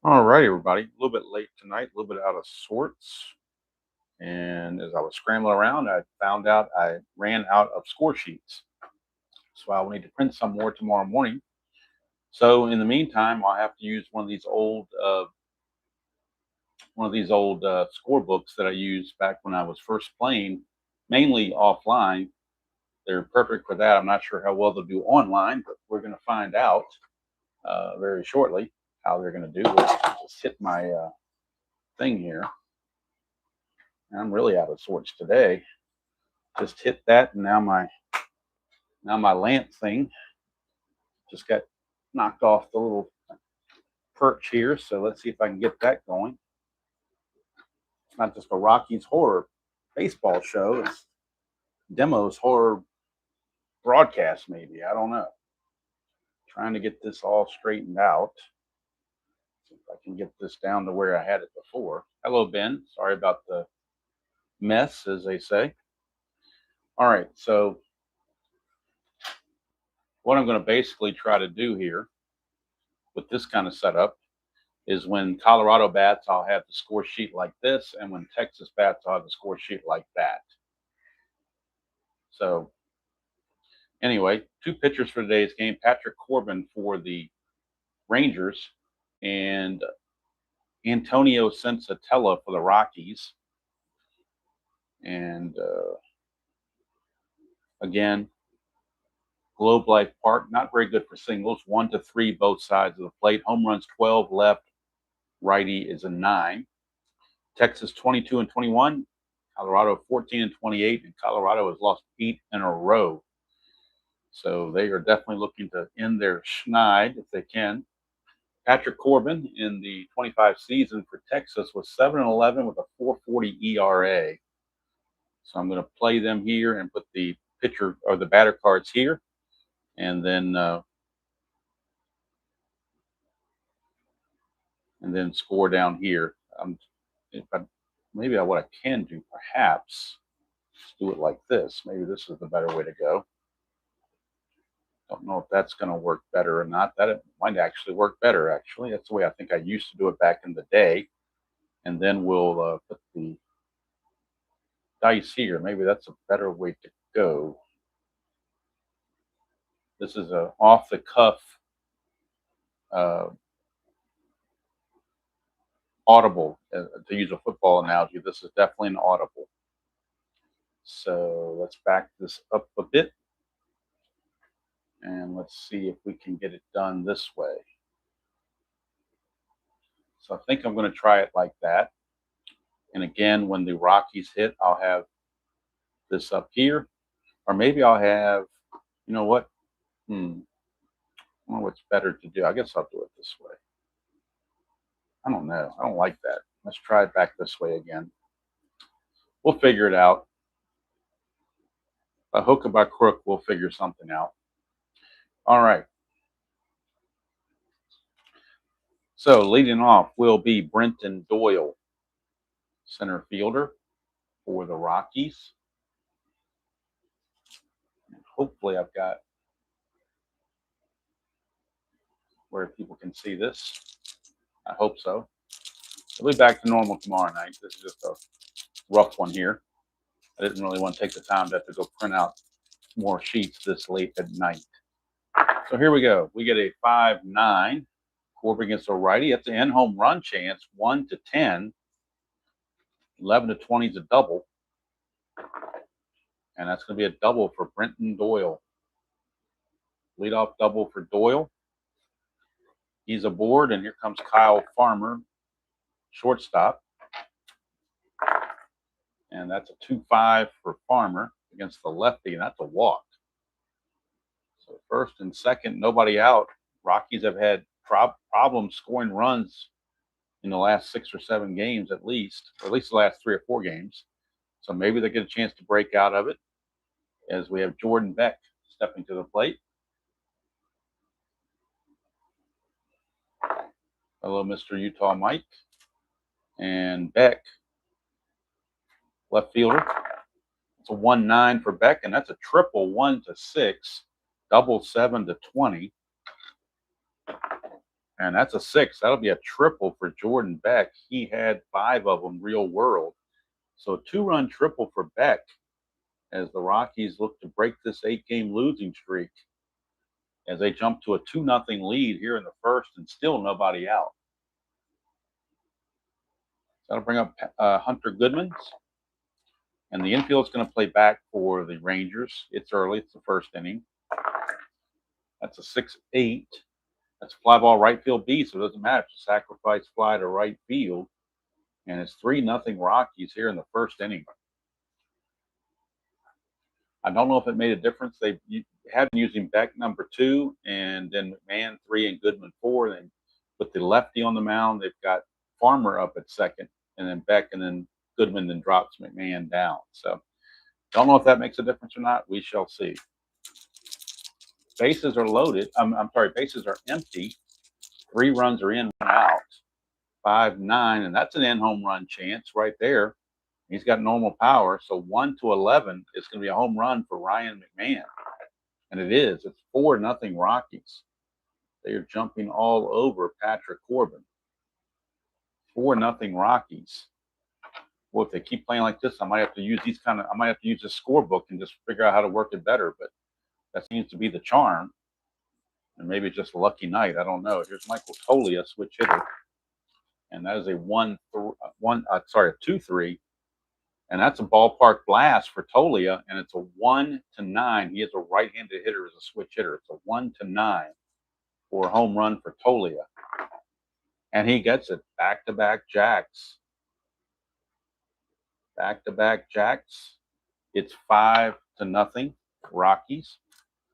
All right, everybody. A little bit late tonight, a little bit out of sorts. And as I was scrambling around, I found out I ran out of score sheets. So I will need to print some more tomorrow morning. So in the meantime, I'll have to use one of these old score books that I used back when I was first playing, mainly offline. They're perfect for that. I'm not sure how well they'll do online, but we're going to find out very shortly how they're going to do. Just hit my thing here. I'm really out of sorts today. Just hit that, and now my lamp thing just got knocked off the little perch here. So let's see if I can get that going. It's not just a Rockies horror baseball show. It's demos horror broadcast, maybe. I don't know. Trying to get this all straightened out. See if I can get this down to where I had it before. Hello, Ben. Sorry about the mess, as they say. All right. So what I'm going to basically try to do here with this kind of setup is when Colorado bats, I'll have the score sheet like this, and when Texas bats, I'll have the score sheet like that. So anyway, two pitchers for today's game: Patrick Corbin for the Rangers and Antonio Sensatella for the Rockies. And again, Globe Life Park, not very good for singles. 1-3 both sides of the plate. Home runs 12 left. Righty is a 9. Texas 22-21. Colorado 14-28, and Colorado has lost 8 in a row. So they are definitely looking to end their schneid if they can. Patrick Corbin in the 25 season for Texas was 7-11 with a 4.40 ERA. So I'm going to play them here and put the pitcher or the batter cards here, and then score down here. Maybe what I can do, perhaps, do it like this. Maybe this is the better way to go. Don't know if that's going to work better or not. That it might actually work better, actually. That's the way I think I used to do it back in the day. And then we'll put the dice here. Maybe that's a better way to go. This is a off-the-cuff audible. To use a football analogy, this is definitely an audible. So let's back this up a bit. And let's see if we can get it done this way. So I think I'm going to try it like that. And again, when the Rockies hit, I'll have this up here. Or maybe I'll have, you know what? I don't know what's better to do. I guess I'll do it this way. I don't know. I don't like that. Let's try it back this way again. We'll figure it out. By hook or by crook, we'll figure something out. All right. So leading off will be Brenton Doyle, center fielder for the Rockies. And hopefully I've got where people can see this. I hope so. I'll be back to normal tomorrow night. This is just a rough one here. I didn't really want to take the time to have to go print out more sheets this late at night. So here we go. We get a 5-9. Corbin against a righty. That's an in-home run chance, 1-10. 11-20 is a double. And that's going to be a double for Brenton Doyle. Leadoff double for Doyle. He's aboard, and here comes Kyle Farmer, shortstop. And that's a 2-5 for Farmer against the lefty, and that's a walk. So first and second, nobody out. Rockies have had problems scoring runs in the last 6 or 7 games at least, or at least the last 3 or 4 games. So maybe they get a chance to break out of it as we have Jordan Beck stepping to the plate. Hello, Mr. Utah Mike. And Beck, left fielder. It's a 1-9 for Beck, and that's a triple 1-6, double 7-20. And that's a 6. That'll be a triple for Jordan Beck. He had 5 of them real world. So a 2-run triple for Beck as the Rockies look to break this 8-game losing streak as they jump to a 2-0 lead here in the first and still nobody out. So that'll bring up Hunter Goodman's. And the infield's going to play back for the Rangers. It's early. It's the first inning. That's a 6-8. That's a fly ball right field B, so it doesn't matter. It's a sacrifice fly to right field. And it's 3-0 Rockies here in the first inning. I don't know if it made a difference. They had been using Beck number 2, and then McMahon 3 and Goodman 4. Then with the lefty on the mound, they've got Farmer up at second, and then Beck, and then Goodman then drops McMahon down. So don't know if that makes a difference or not. We shall see. Bases are loaded. Bases are empty. 3 runs are in, 1 out. 5-9, and that's an in-home run chance right there. He's got normal power, so 1-11 is going to be a home run for Ryan McMahon. And it is. It's 4-0 Rockies. They are jumping all over Patrick Corbin. 4-0 Rockies. Well, if they keep playing like this, I might have to use this scorebook and just figure out how to work it better. But that seems to be the charm. And maybe it's just a lucky night. I don't know. Here's Michael Toglia, switch hitter. And that is a 2-3. And that's a ballpark blast for Toglia, and it's a 1-9. He is a right-handed hitter as a switch hitter. It's a 1-9 for a home run for Toglia. And he gets it. Back-to-back jacks. Back-to-back jacks. It's 5-0 Rockies.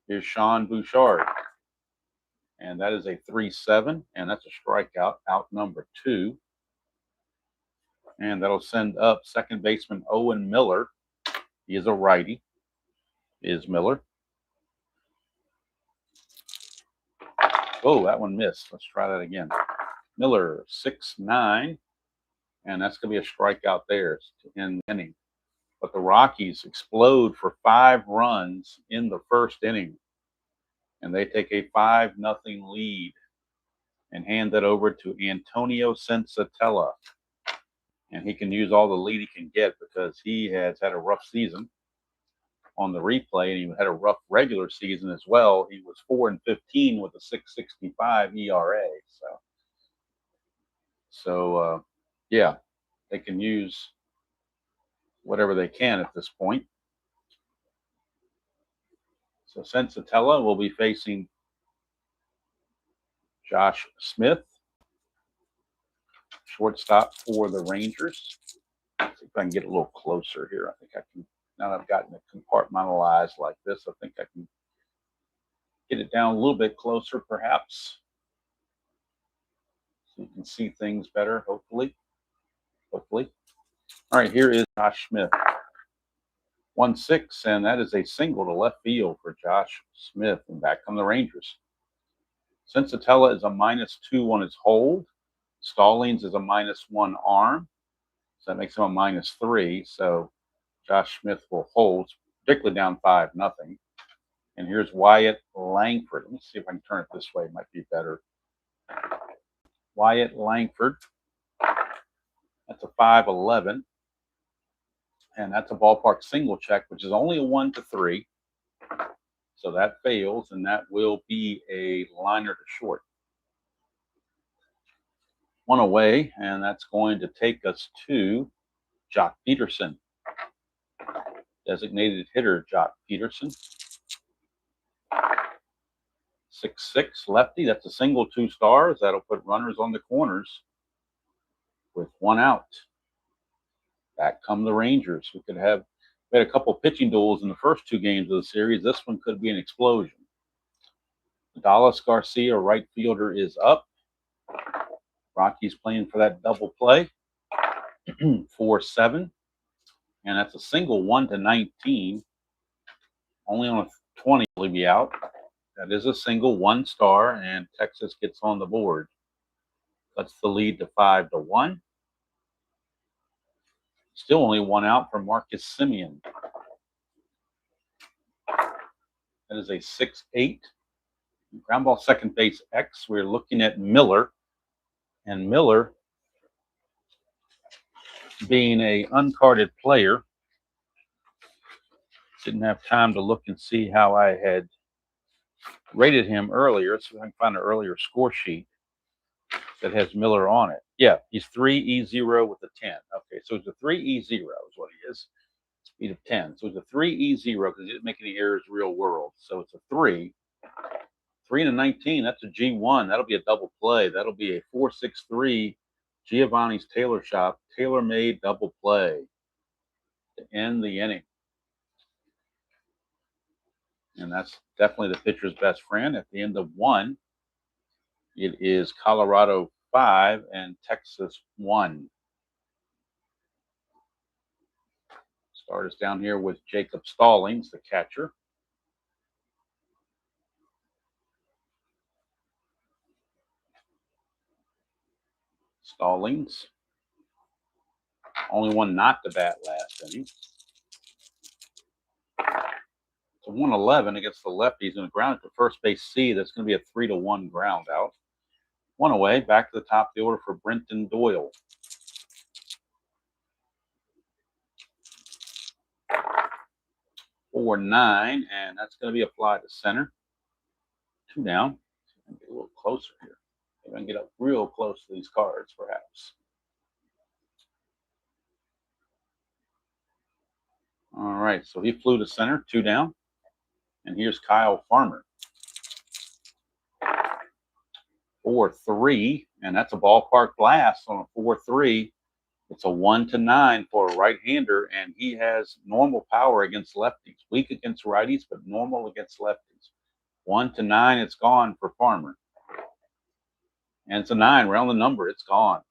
Here's Sean Bouchard. And that is a 3-7, and that's a strikeout, out number 2. And that'll send up second baseman Owen Miller. He is a righty, is Miller. Oh, that one missed. Let's try that again. Miller, 6-9, and that's going to be a strikeout there to end the inning. But the Rockies explode for 5 runs in the first inning, and they take a 5-0 lead and hand that over to Antonio Sensatella. And he can use all the lead he can get because he has had a rough season on the replay, and he had a rough regular season as well. He was 4-15 with a 6.65 ERA. So yeah, they can use whatever they can at this point. So Sensatella will be facing Josh Smith, shortstop for the Rangers. Let's see if I can get a little closer here. I think I can, now that I've gotten it compartmentalized like this, I think I can get it down a little bit closer perhaps. So you can see things better, hopefully. Hopefully. All right, here is Josh Smith. 1-6, and that is a single to left field for Josh Smith. And back come the Rangers. Sensatella is a -2 on his hold. Stallings is a -1 arm. So that makes him a -3. So Josh Smith will hold, particularly down 5-0. And here's Wyatt Langford. Let me see if I can turn it this way. It might be better. Wyatt Langford. That's a 5-11. And that's a ballpark single check, which is only a 1-3. So that fails, and that will be a liner to short. 1 away, and that's going to take us to Jock Peterson. Designated hitter Jock Peterson. 6-6 lefty. That's a single, 2 stars. That'll put runners on the corners with 1 out. Back come the Rangers. We had a couple pitching duels in the first 2 games of the series. This one could be an explosion. Dallas Garcia, right fielder, is up. Rockies playing for that double play. 4-7. And that's a single, 1-19. Only on a 20 will be out. That is a single, 1 star, and Texas gets on the board. That's the lead to 5-1. Still only 1 out for Marcus Semien. That is a 6-8. Ground ball second base X. We're looking at Miller. And Miller, being a uncarded player, didn't have time to look and see how I had rated him earlier. So I can find an earlier score sheet that has Miller on it. Yeah, he's 3E0 with a 10. Okay, so it's a 3E0 is what he is. Speed of 10. So it's a 3E0 because he didn't make any errors real world. So it's a 3. 3 and a 19, that's a G1. That'll be a double play. That'll be a 4-6-3 Giovanni's Tailor Shop, tailor-made double play to end the inning. And that's definitely the pitcher's best friend. At the end of 1, it is Colorado 5 and Texas 1. Start us down here with Jacob Stallings, the catcher. Stallings, only one not to bat last inning. It's a 111 against the lefties and a ground to first base C. That's going to be a 3-1 ground out. 1 away, back to the top of the order for Brenton Doyle. For 9, and that's going to be a fly to center. 2 down. Get a little closer here. Maybe I can get up real close to these cards, perhaps. All right, so he flew to center, 2 down. And here's Kyle Farmer. 4-3, and that's a ballpark blast on a 4-3. It's a 1-9 for a right-hander, and he has normal power against lefties. Weak against righties, but normal against lefties. 1-9, it's gone for Farmer. And it's a 9, round the number, it's gone.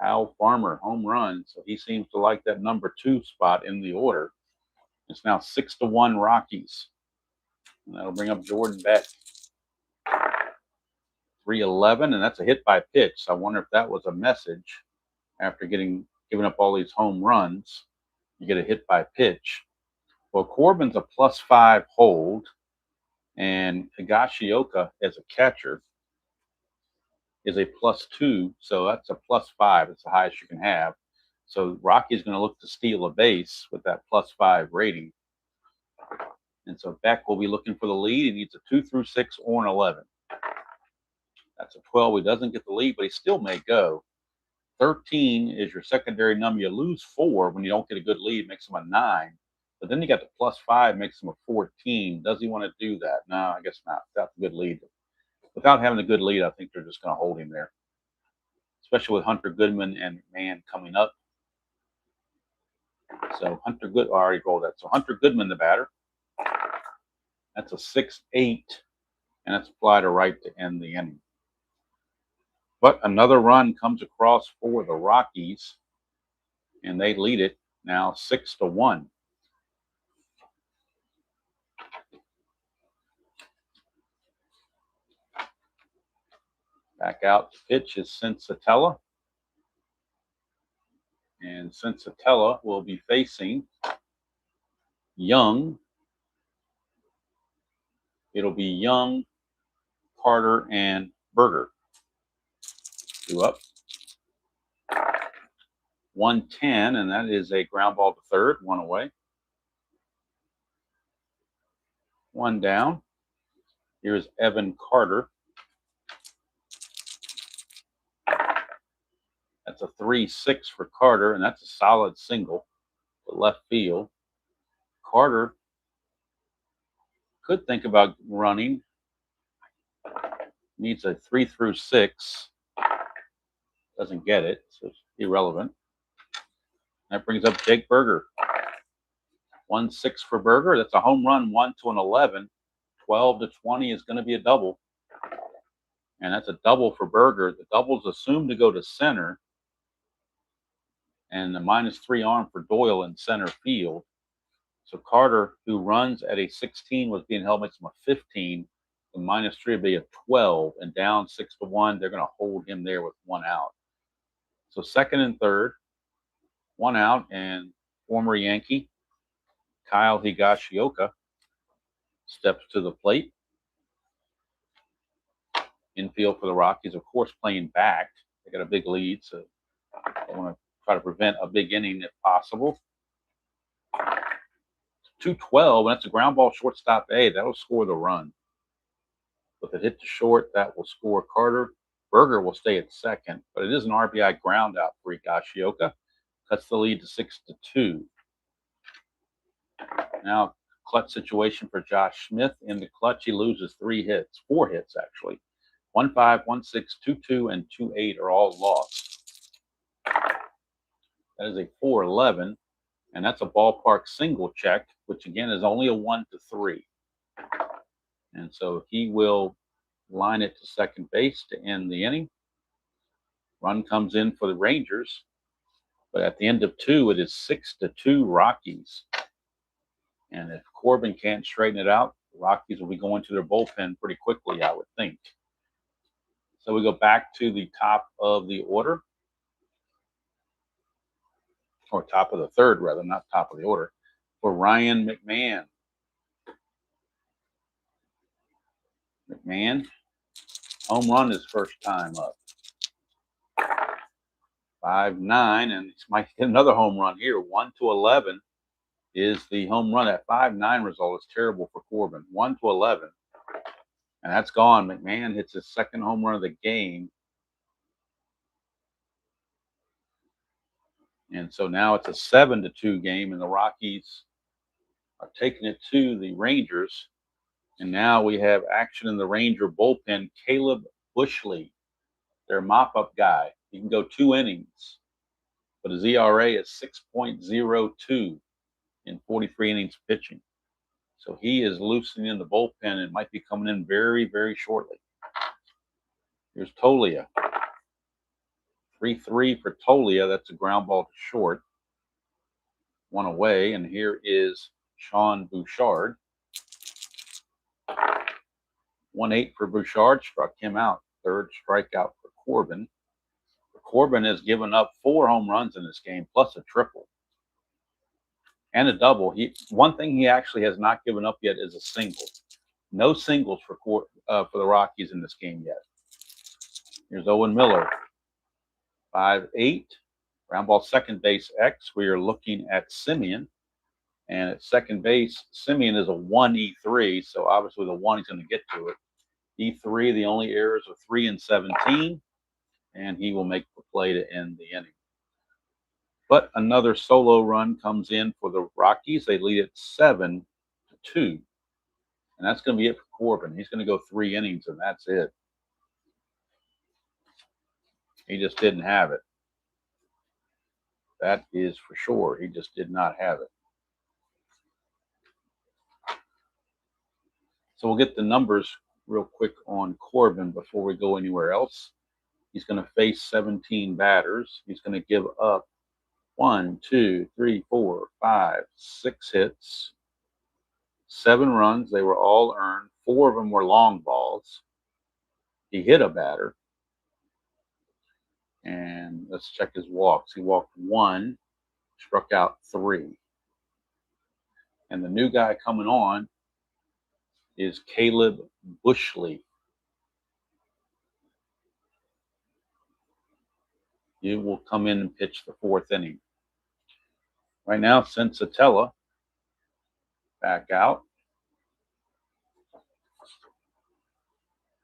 Kyle Farmer, home run. So he seems to like that number 2 spot in the order. It's now 6-1 Rockies. And that'll bring up Jordan Beck. 3-11, and that's a hit by pitch. So I wonder if that was a message after giving up all these home runs. You get a hit by pitch. Well, Corbin's a +5 hold, and Higashioka as a catcher is a +2, so that's a +5. It's the highest you can have. So Rocky's going to look to steal a base with that +5 rating. And so Beck will be looking for the lead. He needs a 2 through 6 or an 11. That's a 12. He doesn't get the lead, but he still may go. 13 is your secondary number. You lose 4 when you don't get a good lead, makes him a 9. But then you got the +5, makes him a 14. Does he want to do that? No, I guess not. Without the good lead. Without having a good lead, I think they're just going to hold him there, especially with Hunter Goodman and McMahon coming up. So Hunter Good, I already rolled that. So Hunter Goodman, the batter. That's a 6-8, and that's a fly to right to end the inning. But another run comes across for the Rockies, and they lead it now 6-1. Back out to pitch is Sensatella. And Sensatella will be facing Young. It'll be Young, Carter, and Berger. 2 up. 1-10, and that is a ground ball to third, 1 away. 1 down. Here's Evan Carter. That's a 3-6 for Carter, and that's a solid single to left field. Carter could think about running. Needs a 3 through 6. Doesn't get it, so it's irrelevant. That brings up Jake Berger. 1-6 for Berger. That's a home run, 1 to an 11. 12 to 20 is going to be a double. And that's a double for Berger. The double's assumed to go to center. And the -3 arm for Doyle in center field. So Carter, who runs at a 16, was being held, makes him a 15. The -3 would be a 12, and down 6-1. They're going to hold him there with 1 out. So second and third, 1 out, and former Yankee Kyle Higashioka steps to the plate. Infield for the Rockies, of course, playing back. They got a big lead, so they want to try to prevent a big inning if possible. 2-12, and that's a ground ball shortstop A. That'll score the run. With a hit to short, that will score Carter. Berger will stay at second, but it is an RBI ground out for Higashioka. Cuts the lead to 6-2. Now, clutch situation for Josh Smith. In the clutch, he loses 4 hits actually. 1-5, 1-6, 2-2, and 2-8 are all lost. That is a 4-11, and that's a ballpark single check, which again is only a 1-3. And so he will line it to second base to end the inning. Run comes in for the Rangers, but at the end of 2, it is 6-2 Rockies. And if Corbin can't straighten it out, the Rockies will be going to their bullpen pretty quickly, I would think. So we go back to the top of the order, or top of the third, rather, not top of the order, for Ryan McMahon. McMahon, home run his first time up. 5-9, and he might get another home run here. 1-11 is the home run. That 5-9 result is terrible for Corbin. 1-11, and that's gone. McMahon hits his second home run of the game. And so now it's a 7-2 game, and the Rockies are taking it to the Rangers. And now we have action in the Ranger bullpen. Caleb Bushley, their mop-up guy. He can go 2 innings, but his ERA is 6.02 in 43 innings pitching. So he is loosening in the bullpen and might be coming in very, very shortly. Here's Tolia. 3-3 for Tolia. That's a ground ball to short. 1 away, and here is Sean Bouchard. 1-8 for Bouchard, struck him out. Third strikeout for Corbin. Corbin has given up 4 home runs in this game, plus a triple and a double. One thing he actually has not given up yet is a single. No singles for the Rockies in this game yet. Here's Owen Miller. 5-8. Ground ball second base X. We are looking at Simeon. And at second base, Simeon is a 1-E3, so obviously the 1 he's going to get to it. E3, the only errors are 3-17, and he will make the play to end the inning. But another solo run comes in for the Rockies. They lead it 7-2. And that's going to be it for Corbin. He's going to go 3 innings, and that's it. He just didn't have it. That is for sure. He just did not have it. So we'll get the numbers real quick on Corbin before we go anywhere else. He's going to face 17 batters. He's going to give up 1, 2, 3, 4, 5, 6 hits, 7 runs. They were all earned. 4 of them were long balls. He hit a batter. And let's check his walks. He walked 1, struck out 3. And the new guy coming on is Caleb Bushley. He will come in and pitch the 4th inning. Right now, Sensatella back out.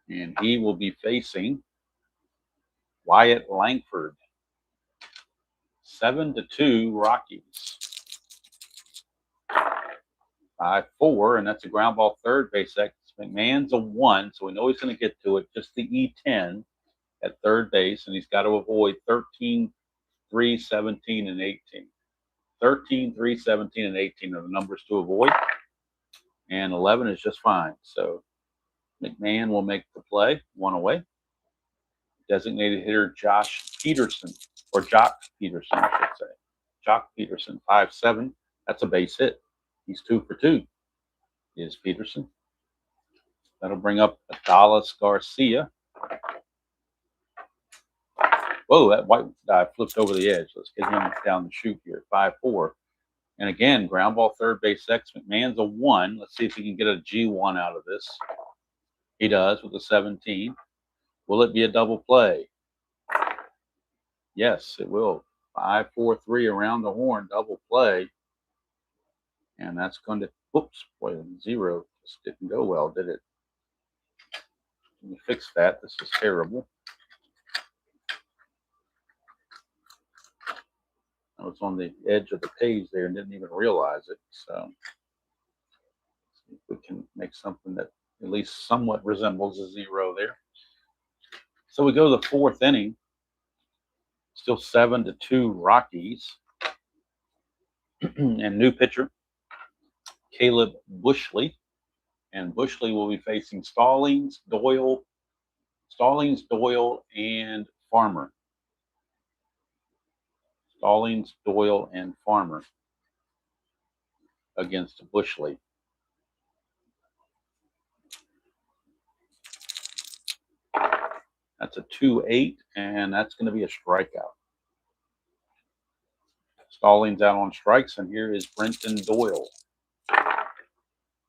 And he will be facing Wyatt Langford. 7-2 Rockies. 5-4, and that's a ground ball third base X. McMahon's a 1, so we know he's going to get to it. Just the E10 at third base, and he's got to avoid 13, 3, 17, and 18. 13, 3, 17, and 18 are the numbers to avoid, and 11 is just fine. So McMahon will make the play, 1 away. Designated hitter Josh Peterson, or Jock Peterson, I should say. Jock Peterson, 5-7. That's a base hit. He's 2 for 2. Is Peterson. That'll bring up Adalis Garcia. Whoa, that white guy flipped over the edge. Let's get him down the chute here. 5-4. And again, ground ball third base X. McMahon's a 1. Let's see if he can get a G1 out of this. He does with a 17. Will it be a double play? Yes, it will. 5-4-3 around the horn, double play. And that's going to, whoops, boy, 0 just didn't go well, did it? Let me fix that. This is terrible. I was on the edge of the page there and didn't even realize it. So see if we can make something that at least somewhat resembles a 0 there. So we go to the 4th inning. Still 7-2 Rockies. And new pitcher, Caleb Bushley. And Bushley will be facing Stallings, Doyle, and Farmer. Stallings, Doyle, and Farmer against Bushley. That's a 2-8, and that's going to be a strikeout. Stallings out on strikes, and here is Brenton Doyle.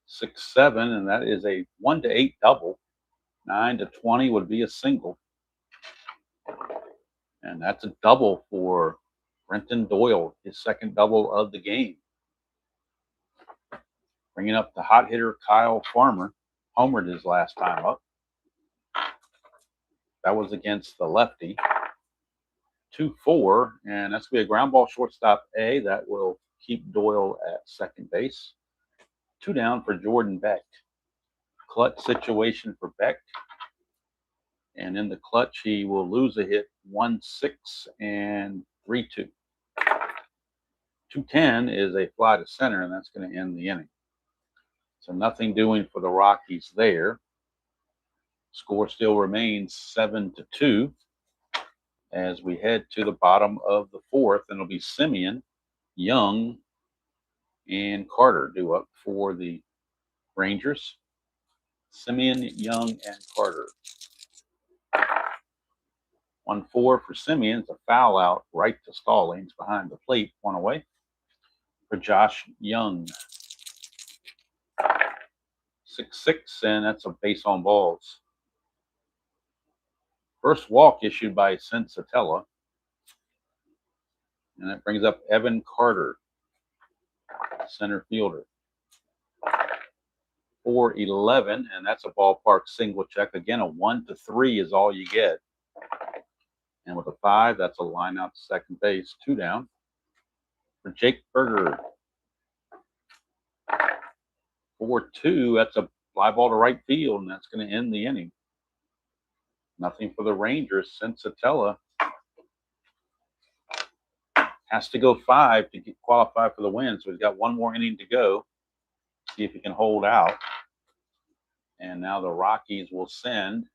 6-7, and that is a 1-8 double. 9-20 would be a single. And that's a double for Brenton Doyle, his second double of the game. Bringing up the hot hitter Kyle Farmer. Homered his last time up. That was against the lefty. 2-4, and that's going to be a ground ball shortstop A. That will keep Doyle at second base. 2 down for Jordan Beck. Clutch situation for Beck. And in the clutch, he will lose a hit 1-6 and 3-2. 2-10 is a fly to center, and that's going to end the inning. So nothing doing for the Rockies there. Score still remains 7-2 as we head to the bottom of the 4th, and it'll be Simeon, Young, and Carter due up for the Rangers. Simeon, Young, and Carter. 1-4 for Simeon. It's a foul out right to Stallings behind the plate, 1 away for Josh Young. 6-6, and that's a base on balls. First walk issued by Sensatella. And that brings up Evan Carter, center fielder. 4-11, and that's a ballpark single check. Again, a 1-3 is all you get. And with a 5, that's a line out to second base. 2 down for Jake Berger. 4-2, that's a fly ball to right field, and that's going to end the inning. Nothing for the Rangers. Sensatella has to go 5 to get qualified for the win. So he's got 1 more inning to go. See if he can hold out. And now the Rockies will send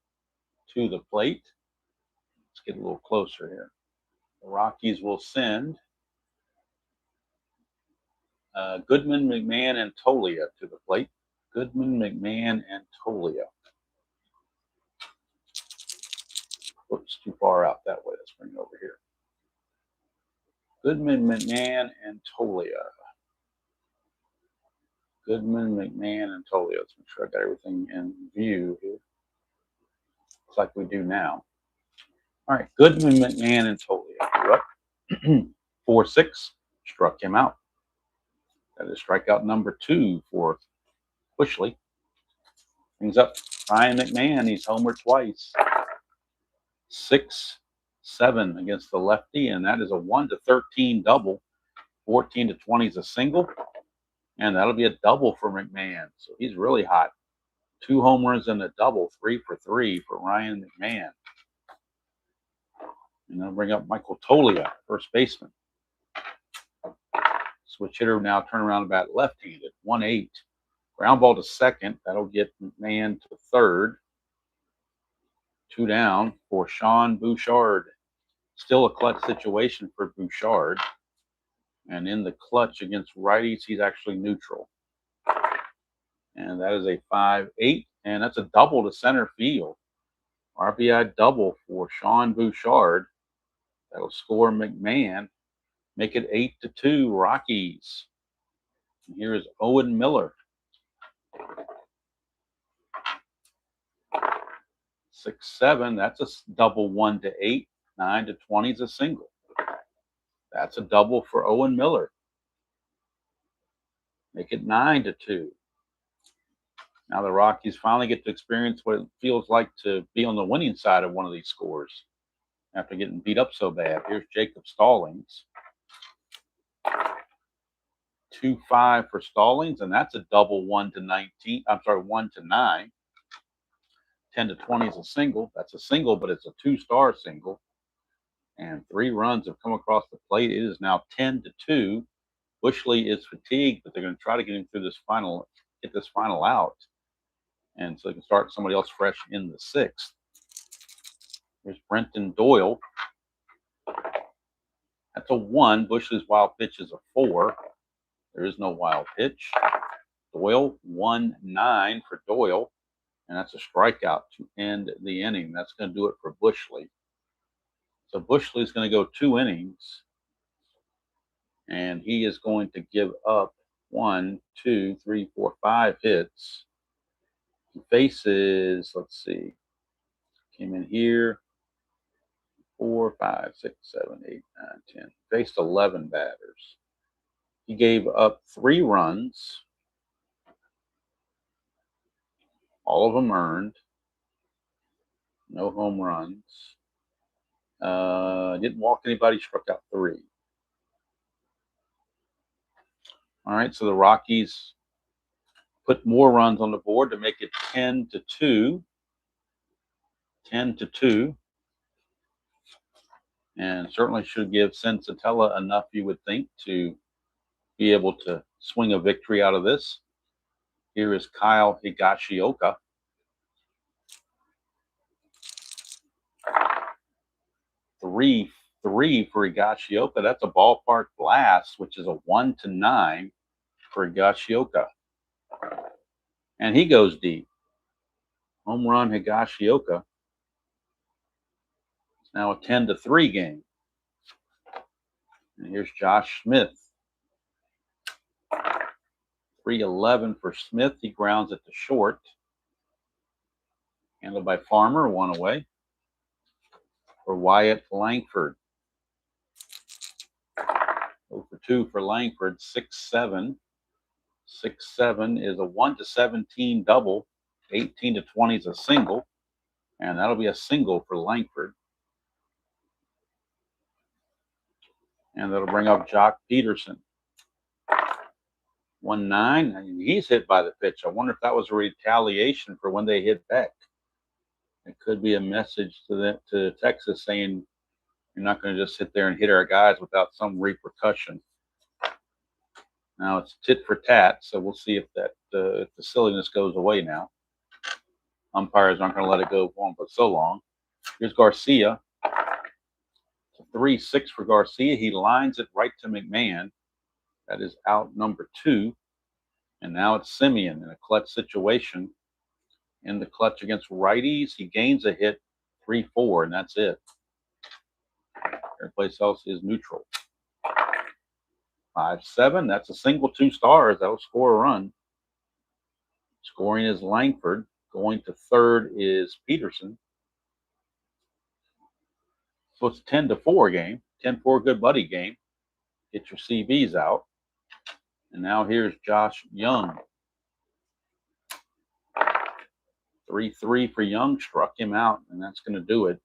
to the plate. Let's get a little closer here. The Rockies will send Goodman, McMahon, and Tolia to the plate. Goodman, McMahon, and Tolia. Whoops, too far out that way. Let's bring it over here. Goodman, McMahon, and Tolia. Goodman, McMahon, and Tolia. Let's make sure I got everything in view here. Looks like we do now. All right, Goodman, McMahon, and Tolia. You're up. 4-6. Struck him out. That is strikeout number 2 for Bushley. Brings up Ryan McMahon. He's homered twice. 6-7 against the lefty, and that is a 1-13 double. 14-20 is a single, and that'll be a double for McMahon. So he's really hot. 2 home runs and a double, 3 for 3 for Ryan McMahon. And they'll bring up Michael Tolia, first baseman. Switch hitter now turn around about left-handed. 1-8. Ground ball to second. That'll get McMahon to third. 2 down for Sean Bouchard. Still a clutch situation for Bouchard. And in the clutch against righties, he's actually neutral. And that is a 5-8. And that's a double to center field. RBI double for Sean Bouchard. That'll score McMahon. Make it 8-2 Rockies. And here is Owen Miller. 6-7, that's a double. 1-8, 9-20 is a single. That's a double for Owen Miller. Make it 9-2. Now the Rockies finally get to experience what it feels like to be on the winning side of one of these scores after getting beat up so bad. Here's Jacob Stallings. 2-5 for Stallings, and that's a double. 1-19. I'm sorry, 1-9. 10-20 is a single. That's a single, but it's a two-star single. And 3 runs have come across the plate. It is now 10-2. Bushley is fatigued, but they're going to try to get him through this final, get this final out. And so they can start somebody else fresh in the 6th. Here's Brenton Doyle. That's a 1. Bushley's wild pitch is a 4. There is no wild pitch. Doyle, 1-9 for Doyle. And that's a strikeout to end the inning. That's going to do it for Bushley. So Bushley's going to go 2 innings. And he is going to give up 1, 2, 3, 4, 5 hits. He faces, let's see, came in here, 4, 5, 6, 7, 8, 9, 10. Faced 11 batters. He gave up 3 runs. All of them earned. No home runs. Didn't walk anybody, struck out 3. All right, so the Rockies put more runs on the board to make it 10-2. 10-2. And certainly should give Sensatella enough, you would think, to be able to swing a victory out of this. Here is Kyle Higashioka. 3-3 for Higashioka. That's a ballpark blast, which is a 1-9 for Higashioka. And he goes deep. Home run Higashioka. It's now a 10-3 game. And here's Josh Smith. 3-11 for Smith. He grounds it to short. Handled by Farmer, 1 away. For Wyatt Langford. 0-for-2 for Langford. 6-7. 6-7 is a 1-17 double. 18-20 is a single. And that'll be a single for Langford. And that'll bring up Jock Peterson. 1-9. And he's hit by the pitch. I wonder if that was a retaliation for when they hit back. It could be a message to Texas saying, you're not going to just sit there and hit our guys without some repercussion. Now it's tit for tat, so we'll see if that if the silliness goes away now. Umpires aren't going to let it go on for so long. Here's Garcia. It's a 3-6 for Garcia. He lines it right to McMahon. That is out number 2. And now it's Simeon in a clutch situation. In the clutch against righties, he gains a hit, 3-4, and that's it. Every place else is neutral. 5-7, that's a single, 2 stars. That'll score a run. Scoring is Langford. Going to third is Peterson. So it's a 10-4 game. 10-4 good buddy game. Get your CBs out. And now here's Josh Young. 3-3 for Young. Struck him out, and that's going to do it.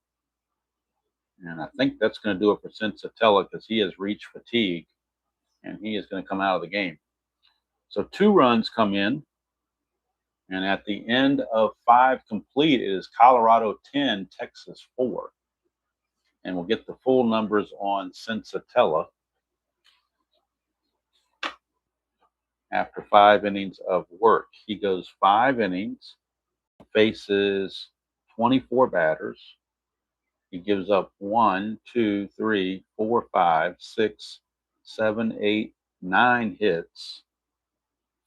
And I think that's going to do it for Sensatella because he has reached fatigue, and he is going to come out of the game. So 2 runs come in, and at the end of 5 complete, it is Colorado 10, Texas 4. And we'll get the full numbers on Sensatella after 5 innings of work. He goes 5 innings, faces 24 batters. He gives up 1, 2, 3, 4, 5, 6, 7, 8, 9 hits,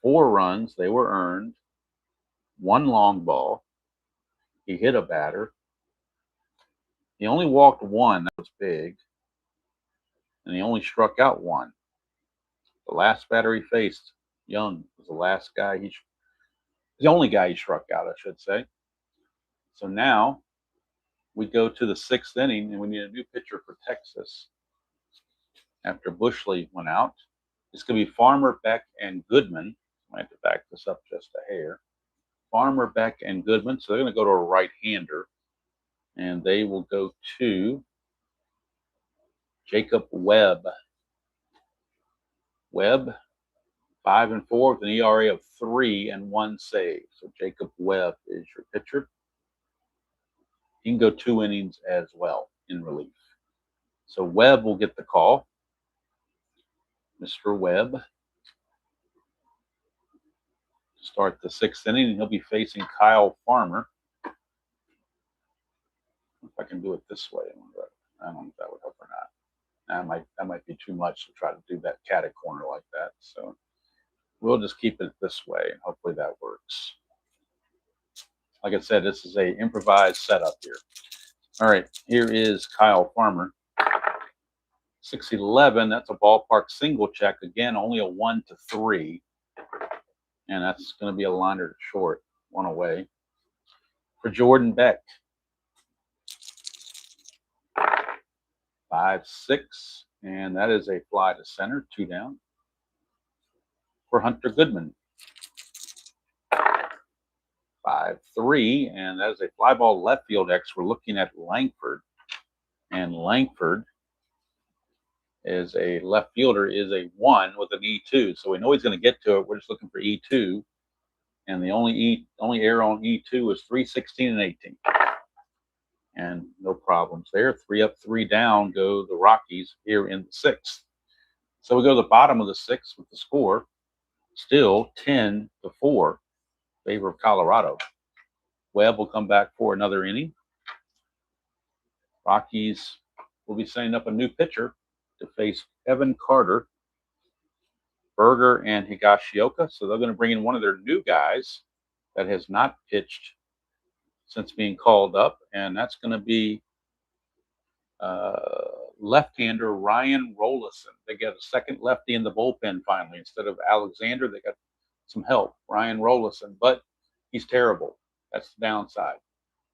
4 runs. They were earned. 1 long ball. He hit a batter. He only walked 1. That was big. And he only struck out 1. The last batter he faced, Young, was the last guy the only guy he struck out, I should say. So now we go to the 6th inning, and we need a new pitcher for Texas after Bushley went out. It's going to be Farmer, Beck, and Goodman. I have to back this up just a hair. Farmer, Beck, and Goodman. So they're going to go to a right-hander, and they will go to Jacob Webb. Webb, 5-4 with an ERA of 3 and 1 save. So Jacob Webb is your pitcher. He can go 2 innings as well in relief. So Webb will get the call. Mr. Webb start the 6th inning, and he'll be facing Kyle Farmer. If I can do it this way, I don't know if that would help or not. That might be too much to try to do that catty corner like that. So we'll just keep it this way, and hopefully that works. Like I said, this is a improvised setup here. All right, here is Kyle Farmer. 6-11, that's a ballpark single check. Again, only a 1-3. And that's going to be a liner to short, 1 away. For Jordan Beck. 5-6, and that is a fly to center, 2 down. For Hunter Goodman. 5-3, and that is a fly ball left field X. We're looking at Langford, and Langford is a left fielder, is a 1 with an E2, so we know he's going to get to it. We're just looking for E2, and the only error on E2 is 3-16 and 18, and no problems there. 3 up, 3 down go the Rockies here in the 6th. So we go to the bottom of the 6th with the score still 10-4. Favor of Colorado. Webb will come back for another inning. Rockies will be setting up a new pitcher to face Evan Carter, Berger, and Higashioka. So they're going to bring in one of their new guys that has not pitched since being called up, and that's going to be left-hander Ryan Rollison. They got a second lefty in the bullpen finally. Instead of Alexander, they got some help, Ryan Rollison, but he's terrible. That's the downside.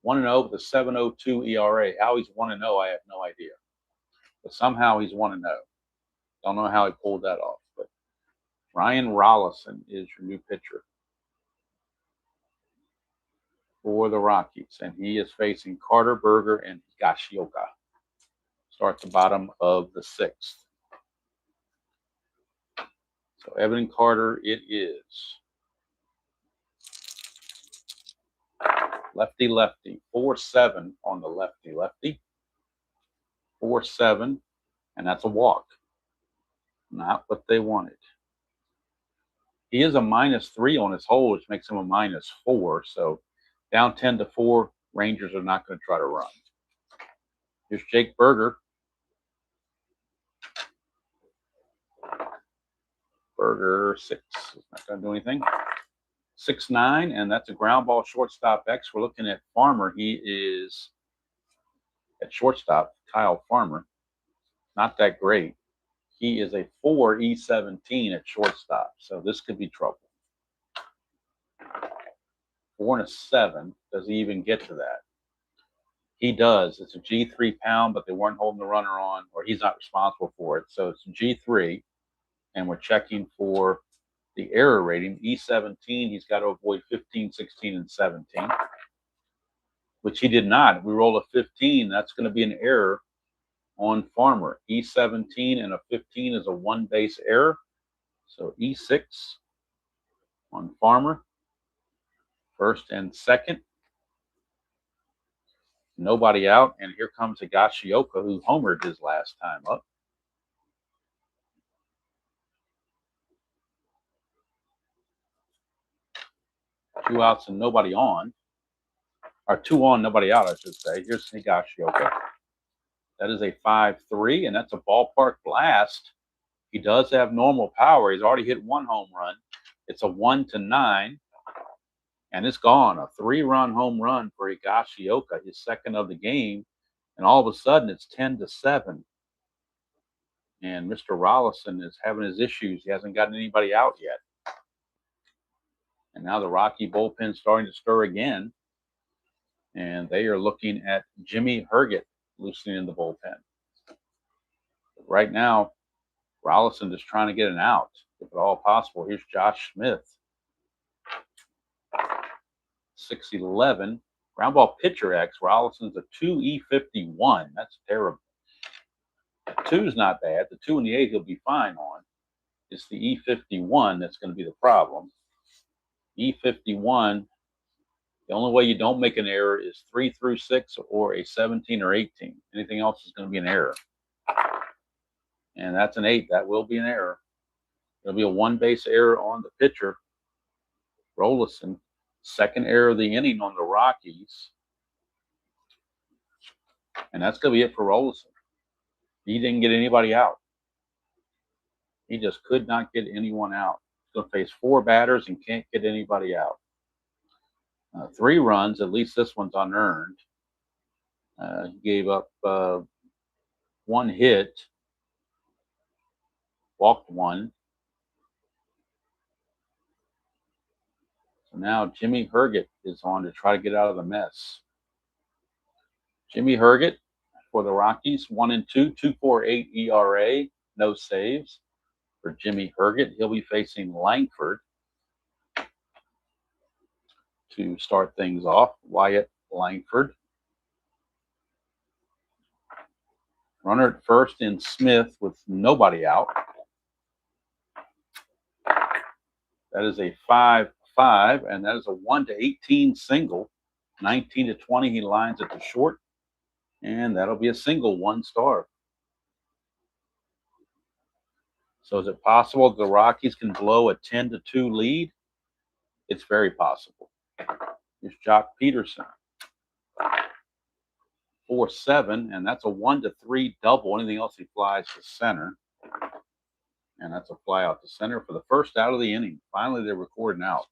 1-0 with a 7.02 ERA. How he's 1-0, I have no idea. But somehow he's 1-0. Don't know how he pulled that off. But Ryan Rollison is your new pitcher for the Rockies, and he is facing Carter, Berger, and Higashioka. Start the bottom of the 6th. So Evan Carter it is. Lefty-lefty. 4-7 on the lefty-lefty. 4-7, and that's a walk. Not what they wanted. He is a -3 on his hold, which makes him a -4. So down 10-4, Rangers are not going to try to run. Here's Jake Berger. Berger 6. Not going to do anything. 6-9, and that's a ground ball shortstop X. We're looking at Farmer. He is at shortstop, Kyle Farmer. Not that great. He is a 4 E17 at shortstop, so this could be trouble. 4-7. Does he even get to that? He does. It's a G3 pound, but they weren't holding the runner on, or he's not responsible for it. So it's a G3, and we're checking for the error rating. E17, he's got to avoid 15, 16, and 17, which he did not. If we roll a 15, that's going to be an error on Farmer. E17 and a 15 is a 1-base error. So E6 on Farmer. First and second. Nobody out. And here comes Higashioka, who homered his last time up. Two outs and nobody on. Or 2 on, nobody out, I should say. Here's Higashioka. That is a 5-3, and that's a ballpark blast. He does have normal power. He's already hit 1 home run. It's a 1-9, and it's gone. A 3-run home run for Higashioka, his second of the game, and all of a sudden it's 10-7. And Mr. Rollison is having his issues. He hasn't gotten anybody out yet. And now the Rocky bullpen's starting to stir again. And they are looking at Jimmy Herget loosening the bullpen. Right now, Rollison is trying to get an out, if at all possible. Here's Josh Smith. 6'11". Ground ball pitcher X. Rollison's a 2E51. That's terrible. The 2 is not bad. The 2 and the 8 he'll be fine on. It's the E51 that's going to be the problem. E51, the only way you don't make an error is 3 through 6 or a 17 or 18. Anything else is going to be an error. And that's an 8. That will be an error. There'll be a one-base error on the pitcher, Rollison. Second error of the inning on the Rockies. And that's going to be it for Rollison. He didn't get anybody out. He just could not get anyone out. He's going to face 4 batters and can't get anybody out. 3 runs, at least this one's unearned. He gave up 1 hit, walked 1. So now Jimmy Herget is on to try to get out of the mess. Jimmy Herget for the Rockies, 1-2, 2.48 ERA, no saves. For Jimmy Herget, he'll be facing Langford to start things off. Wyatt Langford. Runner at first in Smith with nobody out. That is a 5-5, and that is a 1-18 single. 19-20, he lines it to short, and that'll be a single, 1 star. So is it possible the Rockies can blow a 10-2 lead? It's very possible. Here's Jock Peterson. 4-7, and that's a 1-3 double. Anything else, he flies to center. And that's a fly out to center for the first out of the inning. Finally, they're recording out.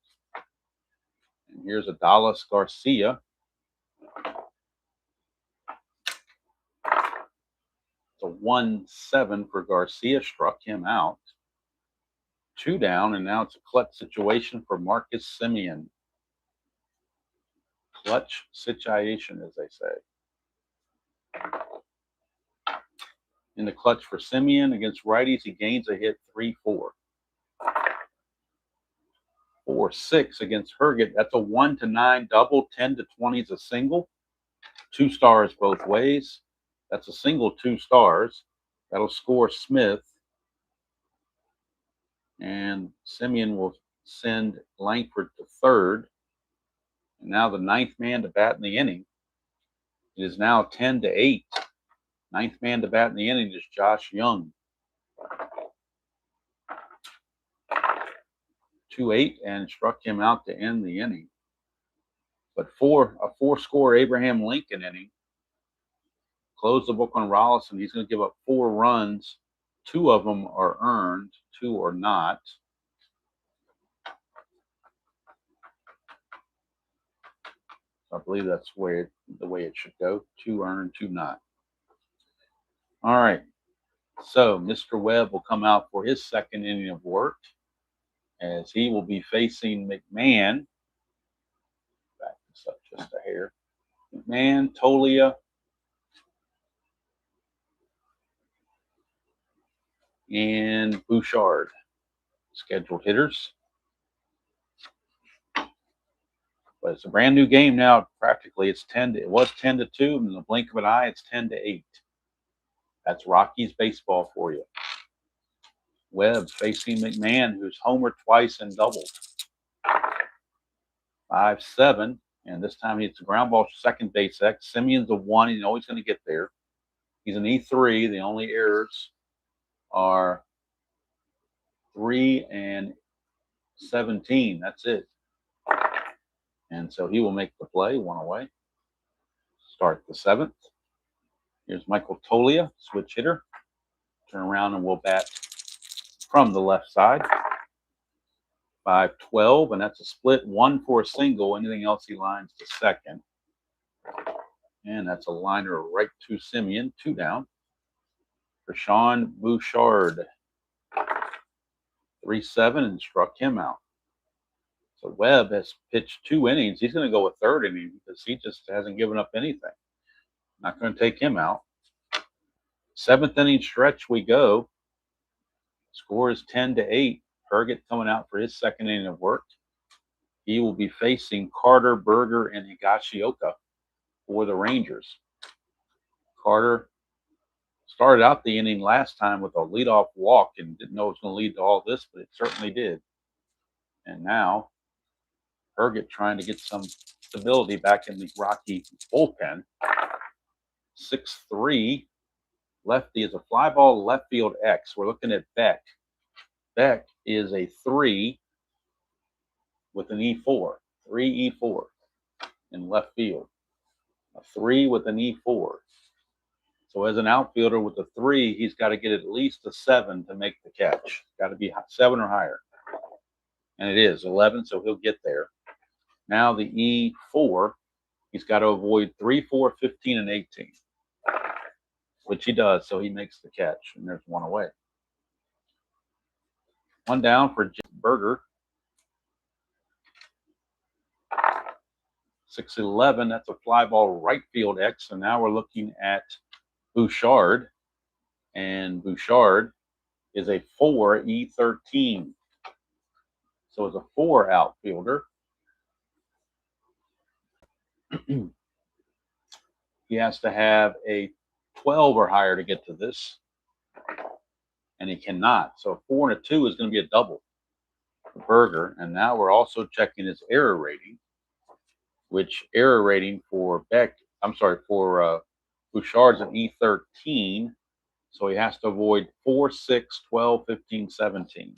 And here's Adalis Garcia. It's a 1-7 for Garcia. Struck him out. 2 down, and now it's a clutch situation for Marcus Semien. Clutch situation, as they say. In the clutch for Semien against righties, he gains a hit 3-4. 4-6 against Herget. That's a 1-9 double. 10-20 is a single. 2 stars both ways. That's a single, 2 stars. That'll score Smith. And Semien will send Langford to third. And now the 9th man to bat in the inning. It is now 10-8. 9th man to bat in the inning is Josh Young. 2-8 and struck him out to end the inning. But a 4-score Abraham Lincoln inning. Close the book on Rollison. He's going to give up 4 runs. 2 of them are earned. 2 are not. I believe that's the way it should go. 2 earned, 2 not. All right. So Mr. Webb will come out for his second inning of work, as he will be facing McMahon. Back this up just a hair. McMahon, Tolia, and Bouchard, scheduled hitters. But it's a brand new game now. Practically, it was 10-2. In the blink of an eye, it's 10-8. That's Rockies baseball for you. Webb facing McMahon, who's homered twice and doubled. 5-7, and this time it's a ground ball second base X. Semien's a 1. He's always going to get there. He's an E3. The only errors are 3 and 17. That's it. And so he will make the play, 1 away. Start the 7th. Here's Michael Tolia, switch hitter. Turn around and we'll bat from the left side. 5-12, and that's a split. 1 for a single. Anything else, he lines to second. And that's a liner right to Semien. 2 down. For Sean Bouchard. 3-7 and struck him out. So Webb has pitched 2 innings. He's going to go a 3rd inning because he just hasn't given up anything. Not going to take him out. 7th inning stretch we go. Score is 10-8. Herget coming out for his 2nd inning of work. He will be facing Carter, Berger, and Higashioka for the Rangers. Carter started out the inning last time with a leadoff walk and didn't know it was going to lead to all this, but it certainly did. And now Herget trying to get some stability back in the Rocky bullpen. 6-3. Lefty is a fly ball left field X. We're looking at Beck. Beck is a 3 with an E4. 3 E4 in left field. A 3 with an E4. So as an outfielder with a 3, he's got to get at least a 7 to make the catch. Got to be 7 or higher. And it is 11, so he'll get there. Now the E4, he's got to avoid 3, 4, 15, and 18, which he does, so he makes the catch, and there's 1 away. 1 down for Berger. 6-11, that's a fly ball right field X, and now we're looking at Bouchard, and Bouchard is a 4 E13. So as a 4 outfielder, he has to have a 12 or higher to get to this, and he cannot. So a 4 and a 2 is going to be a double for Berger. And now we're also checking his error rating, which error rating for Bouchard's an E13. So he has to avoid 4, 6, 12, 15, 17.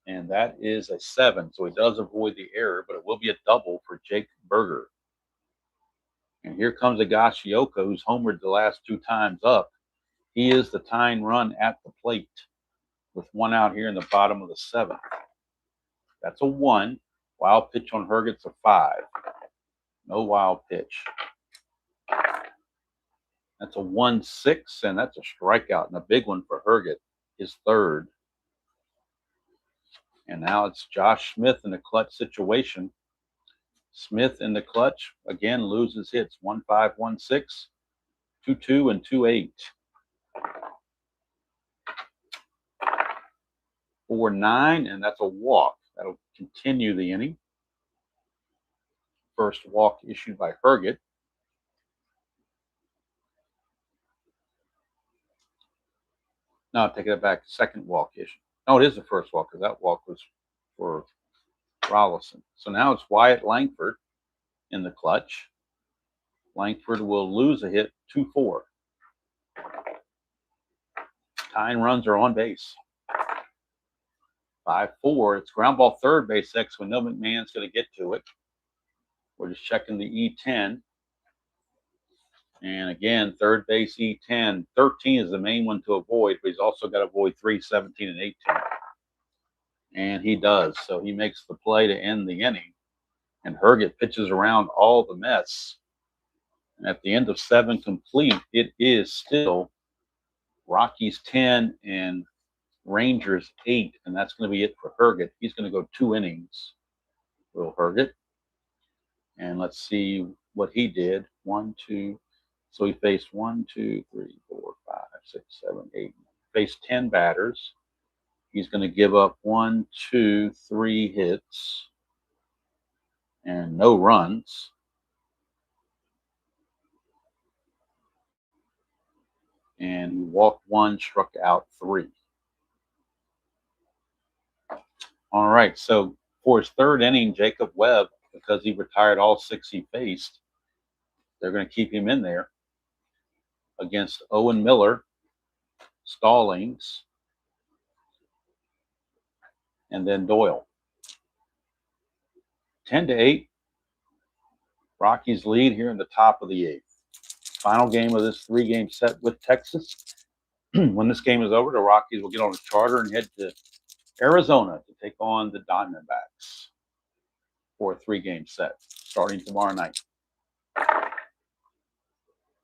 And that is a 7. So he does avoid the error, but it will be a double for Jake Berger. And here comes Higashioka, who's homered the last 2 times up. He is the tying run at the plate with 1 out here in the bottom of the 7th. That's a 1. Wild pitch on Herget's a 5. No wild pitch. That's a 1-6, and that's a strikeout, and a big one for Herget, his 3rd. And now it's Josh Smith in a clutch situation. Smith in the clutch, again, loses hits 1-5, 1-6, 2-2, and 2-8. 4-9, and that's a walk. That'll continue the inning. First walk issued by Herget. No, I'll take it back. 2nd walk issue. No, it is the first walk because that walk was for Rollison. So now it's Wyatt Langford in the clutch. Langford will lose a hit 2-4. Tying runs are on base. 5-4. It's ground ball 3rd base X when no McMahon's going to get to it. We're just checking the E10. And again, 3rd base E10. 13 is the main one to avoid, but he's also got to avoid 3, 17, and 18. And he does. So he makes the play to end the inning. And Herget pitches around all the mess. And at the end of 7 complete, it is still Rockies 10 and Rangers 8. And that's going to be it for Herget. He's going to go 2 innings, Will Herget. And let's see what he did. 1, 2. So he faced 1, 2, 3, 4, 5, 6, 7, 8. Faced 10 batters. He's going to give up 1, 2, 3 hits and no runs. And he walked 1, struck out 3. All right. So for his 3rd inning, Jacob Webb, because he retired all 6 he faced, they're going to keep him in there against Owen Miller, Stallings, and then Doyle. 10-8. Rockies lead here in the top of the 8th. Final game of this 3-game set with Texas. When this game is over, the Rockies will get on a charter and head to Arizona to take on the Diamondbacks for a 3-game set starting tomorrow night.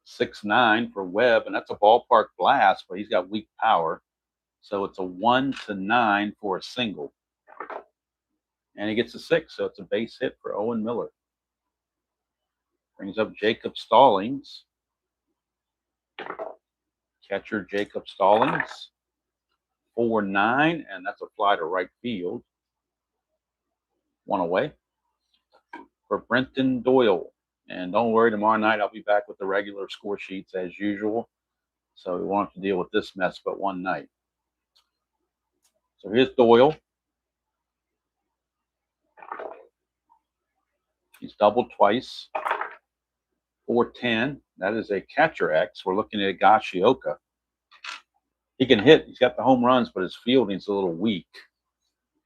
6-9 for Webb, and that's a ballpark blast, but he's got weak power. So it's a 1-9 for a single. And he gets a 6, so it's a base hit for Owen Miller. Brings up Jacob Stallings. Catcher Jacob Stallings. 4-9, and that's a fly to right field. 1 away for Brenton Doyle. And don't worry, tomorrow night I'll be back with the regular score sheets as usual. So we won't have to deal with this mess but one night. So here's Doyle. He's doubled twice. 4-10. That is a catcher X. We're looking at Higashioka. He can hit. He's got the home runs, but his fielding's a little weak.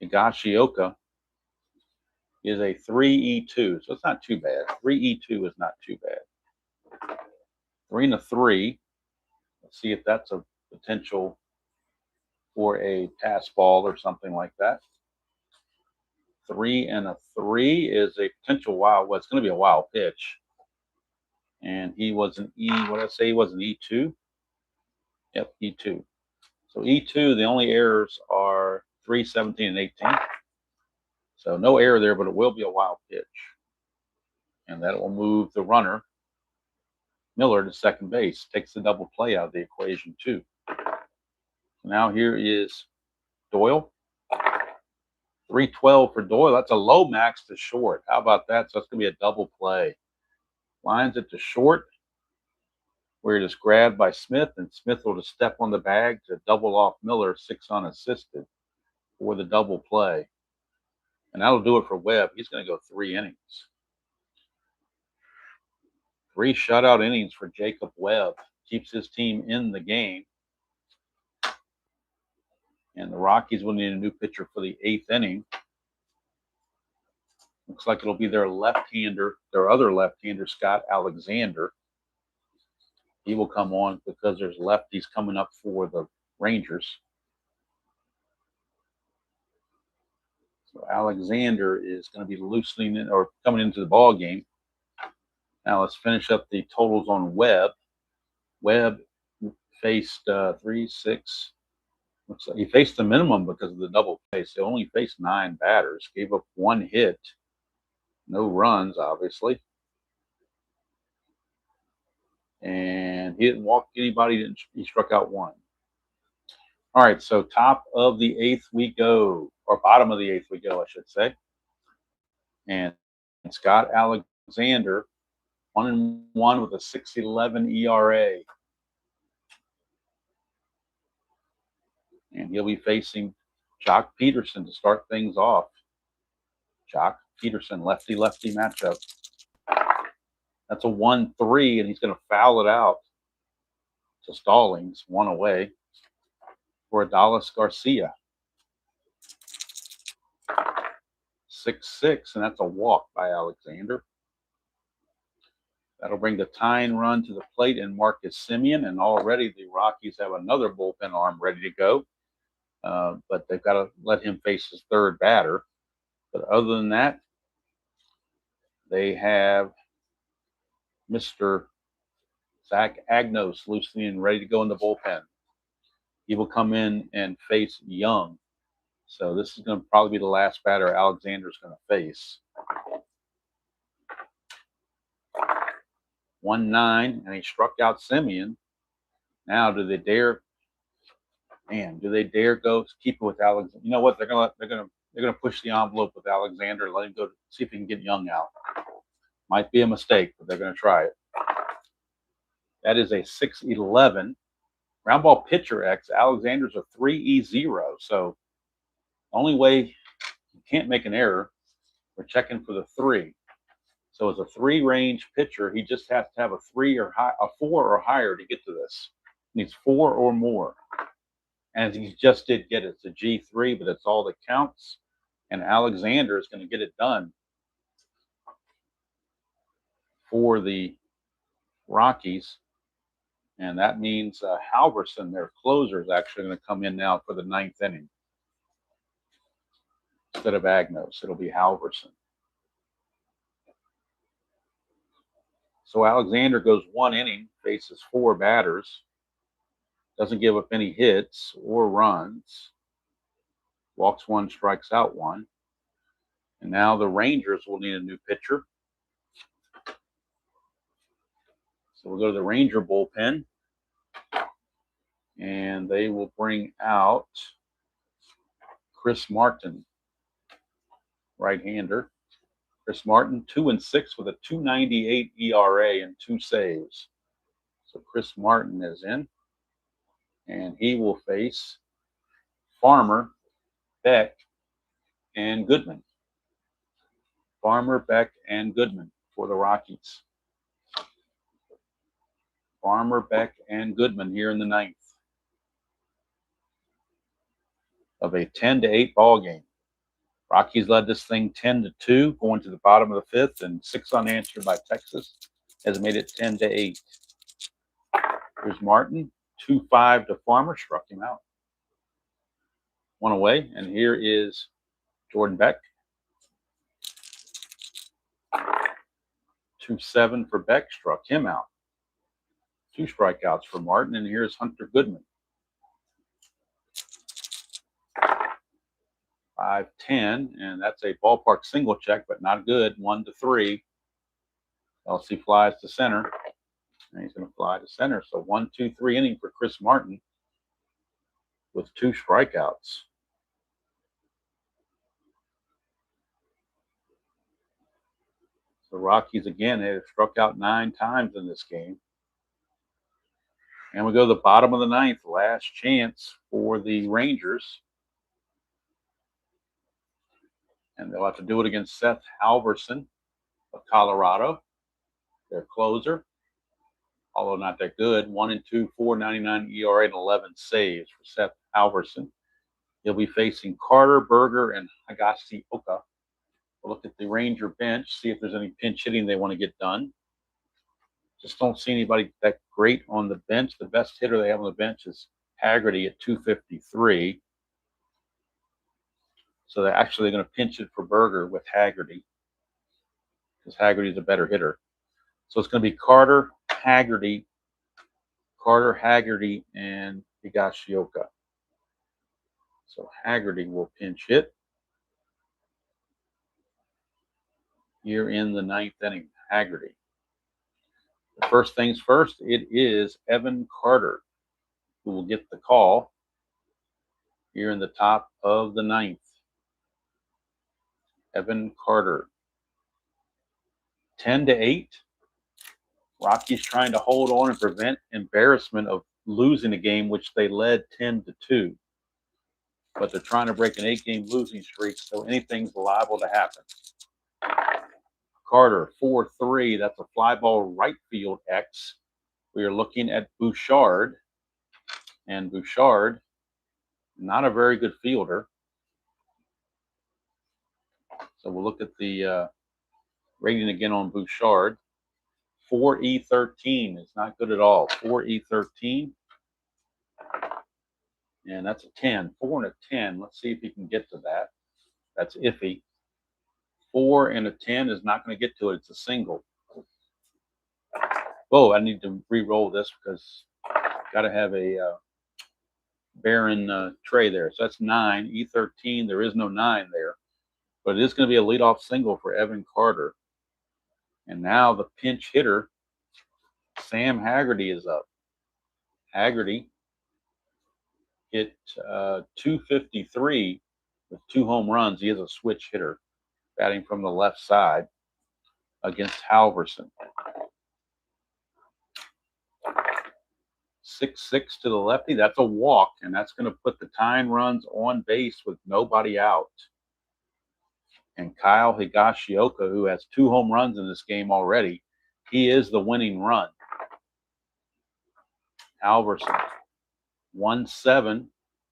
Higashioka is a 3-E2, so it's not too bad. 3-E2 is not too bad. 3-3. Let's see if that's a potential for a pass ball or something like that. 3-3 is a potential wild. Well, it's going to be a wild pitch. And he was an E. What did I say? He was an E2. Yep, E2. So E2, the only errors are 3, 17, and 18. So no error there, but it will be a wild pitch. And that will move the runner, Miller, to second base. Takes the double play out of the equation, too. Now here is Doyle. 3-12 for Doyle. That's a low max to short. How about that? So it's going to be a double play. Lines it to short, where it is grabbed by Smith, and Smith will just step on the bag to double off Miller, 6 unassisted for the double play. And that'll do it for Webb. He's going to go 3 innings. 3 shutout innings for Jacob Webb. Keeps his team in the game. And the Rockies will need a new pitcher for the 8th inning. Looks like it'll be their left-hander, their other left-hander, Scott Alexander. He will come on because there's lefties coming up for the Rangers. So Alexander is going to be loosening in, or coming into the ball game. Now let's finish up the totals on Webb. Webb faced 3, 6. Looks like he faced the minimum because of the double play. So only faced 9 batters. Gave up 1 hit. No runs, obviously. And he didn't walk anybody. He struck out 1. All right, so top of the 8th we go, or bottom of the 8th we go, I should say. And Scott Alexander, 1-1 with a 6.11 ERA. And he'll be facing Jock Peterson to start things off. Jock Peterson, lefty-lefty matchup. That's a 1-3, and he's going to foul it out to Stallings, 1 away for Adalis Garcia. 6-6, and that's a walk by Alexander. That'll bring the tying run to the plate and Marcus Semien, and already the Rockies have another bullpen arm ready to go. But they've got to let him face his 3rd batter. But other than that, they have Mr. Zach Agnos loosely and ready to go in the bullpen. He will come in and face Young. So this is going to probably be the last batter Alexander's going to face. 1-9, and he struck out Semien. Now, do they dare? Man, do they dare go keep it with Alexander? You know what? They're gonna push the envelope with Alexander. Let him go see if he can get Young out. Might be a mistake, but they're going to try it. That is a 6-11. Ground ball pitcher X. Alexander's a 3-E0. So the only way you can't make an error, we're checking for the 3. So as a 3-range pitcher, he just has to have a 4 or higher to get to this. He needs 4 or more. And he just did get it. It's a G3, but that's all that counts. And Alexander is going to get it done for the Rockies. And that means Halverson, their closer, is actually going to come in now for the 9th inning. Instead of Agnos, it'll be Halverson. So Alexander goes 1 inning, faces 4 batters, doesn't give up any hits or runs, walks 1, strikes out 1. And now the Rangers will need a new pitcher. So we'll go to the Ranger bullpen. And they will bring out Chris Martin, right-hander. Chris Martin, 2-6 with a 2.98 ERA and 2 saves. So Chris Martin is in, and he will face Farmer, Beck, and Goodman. Farmer, Beck, and Goodman for the Rockies. Farmer, Beck, and Goodman here in the 9th of a 10-8 ball game. Rockies led this thing 10-2 going to the bottom of the 5th, and 6 unanswered by Texas has made it 10-8. Here's Martin, 2-5 to Farmer, struck him out. 1 away, and here is Jordan Beck. 2-7 for Beck, struck him out. 2 strikeouts for Martin, and here's Hunter Goodman. 5-10, and that's a ballpark single check, but not good. 1-3. Elsie flies to center, and he's going to fly to center. So 1-2-3 inning for Chris Martin with 2 strikeouts. The Rockies, again, have struck out 9 times in this game. And we go to the bottom of the 9th, last chance for the Rangers. And they'll have to do it against Seth Halverson of Colorado, their closer. Although not that good. 1-2, 4.99 ERA and 11 saves for Seth Halverson. He'll be facing Carter, Berger, and Higashioka. We'll look at the Ranger bench, see if there's any pinch hitting they want to get done. Just don't see anybody that great on the bench. The best hitter they have on the bench is Haggerty at 253. So they're actually going to pinch it for Berger with Haggerty, because Haggerty's a better hitter. So it's going to be Carter, Haggerty, and Higashioka. So Haggerty will pinch hit here in the 9th inning. Haggerty. The first things first, it is Evan Carter who will get the call here in the top of the 9th. Evan Carter. 10-8. Rockies trying to hold on and prevent embarrassment of losing a game which they led 10-2. But they're trying to break an 8-game losing streak, so anything's liable to happen. Carter, 4-3. That's a fly ball right field X. We are looking at Bouchard. And Bouchard, not a very good fielder. So we'll look at the rating again on Bouchard. 4E13 is not good at all. 4E13. And that's a 10. 4 and a 10. Let's see if he can get to that. That's iffy. 4 and a 10 is not going to get to it. It's a single. Oh, I need to re-roll this because got to have a barren tray there. So that's 9. E13. There is no 9 there. But it is going to be a leadoff single for Evan Carter. And now the pinch hitter, Sam Haggerty, is up. Haggerty hit 253 with 2 home runs. He is a switch hitter, batting from the left side against Halverson. 6-6 to the lefty. That's a walk, and that's going to put the tying runs on base with nobody out. And Kyle Higashioka, who has 2 home runs in this game already, he is the winning run. Halverson, 1-7.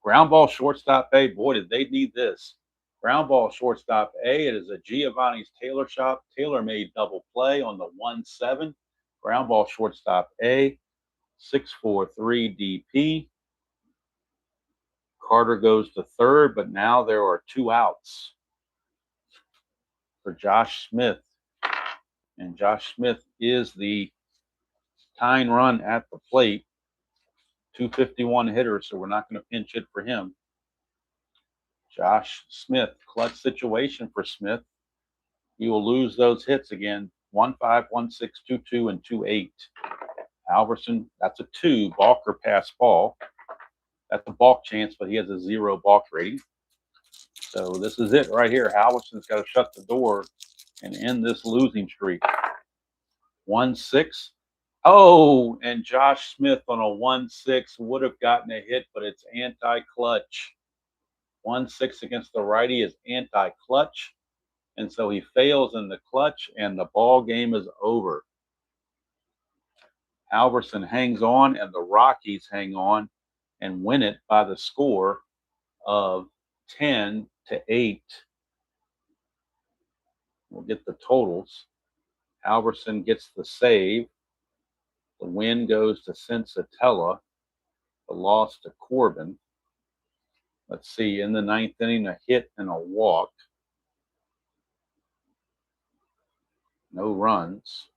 Ground ball shortstop A. Boy, did they need this. Ground ball shortstop A. It is a Giovanni's Taylor shop. Taylor made double play on the 1-7. Ground ball shortstop A. 6-4-3 DP. Carter goes to third, but now there are 2 outs for Josh Smith. And Josh Smith is the tying run at the plate. 251 hitter, so we're not going to pinch it for him. Josh Smith, clutch situation for Smith. You will lose those hits again. 1-5, 1-6, 2-2, and 2-8. Alverson, that's a 2. Balker pass ball. That's a balk chance, but he has a 0 balk rating. So this is it right here. Halverson's got to shut the door and end this losing streak. 1-6. Oh, and Josh Smith on a 1-6 would have gotten a hit, but it's anti-clutch. 1-6 against the righty is anti-clutch, and so he fails in the clutch, and the ball game is over. Halverson hangs on, and the Rockies hang on and win it by the score of 10-8. We'll get the totals. Halverson gets the save. The win goes to Sensatella. The loss to Corbin. Let's see, in the ninth inning, a hit and a walk. No runs.